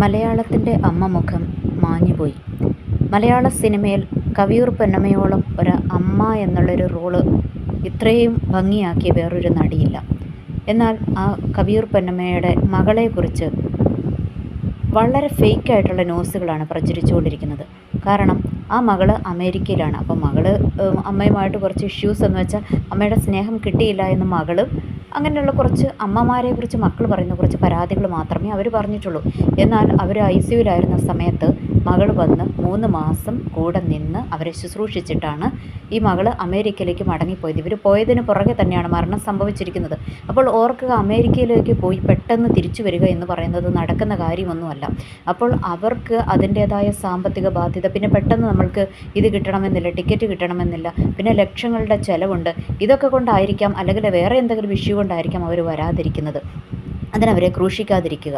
മലയാളത്തിൻ്റെ അമ്മമുഖം മാഞ്ഞുപോയി. മലയാള സിനിമയിൽ കവിയൂർ പൊന്നമ്മയോളം ഒരു അമ്മ എന്നുള്ളൊരു റോള് ഇത്രയും ഭംഗിയാക്കിയ വേറൊരു നടിയില്ല. എന്നാൽ ആ കവിയൂർ പൊന്നമ്മയുടെ മകളെക്കുറിച്ച് വളരെ ഫേക്കായിട്ടുള്ള ന്യൂസുകളാണ് പ്രചരിച്ചുകൊണ്ടിരിക്കുന്നത്. കാരണം ആ മകള് അമേരിക്കയിലാണ്. അപ്പം മകള് അമ്മയുമായിട്ട് കുറച്ച് ഇഷ്യൂസ് എന്ന് വെച്ചാൽ അമ്മയുടെ സ്നേഹം കിട്ടിയില്ല എന്ന് മകള് അങ്ങനെയുള്ള കുറച്ച് അമ്മമാരെക്കുറിച്ച് മക്കൾ പറയുന്ന കുറച്ച് പരാതികൾ മാത്രമേ അവർ പറഞ്ഞിട്ടുള്ളൂ. എന്നാൽ അവർ ICUവിലായിരുന്ന സമയത്ത് മകൾ വന്ന് 3 മാസം കൂടെ നിന്ന് അവരെ ശുശ്രൂഷിച്ചിട്ടാണ് ഈ മകൾ അമേരിക്കയിലേക്ക് മടങ്ങിപ്പോയത്. ഇവർ പോയതിന് പുറകെ തന്നെയാണ് മരണം സംഭവിച്ചിരിക്കുന്നത്. അപ്പോൾ ഓർക്കുക, അമേരിക്കയിലേക്ക് പോയി പെട്ടെന്ന് തിരിച്ചു വരിക എന്ന് പറയുന്നത് നടക്കുന്ന കാര്യമൊന്നുമല്ല. അപ്പോൾ അവർക്ക് അതിൻ്റേതായ സാമ്പത്തിക ബാധ്യത, പിന്നെ പെട്ടെന്ന് നമ്മൾക്ക് ഇത് കിട്ടണമെന്നില്ല, ടിക്കറ്റ് കിട്ടണമെന്നില്ല, പിന്നെ ലക്ഷങ്ങളുടെ ചിലവുണ്ട്. ഇതൊക്കെ കൊണ്ടായിരിക്കാം, അല്ലെങ്കിൽ വേറെ എന്തെങ്കിലും ഇഷ്യൂ കൊണ്ടായിരിക്കാം അവർ വരാതിരിക്കുന്നത്. അതിനവരെ ക്രൂശിക്കാതിരിക്കുക.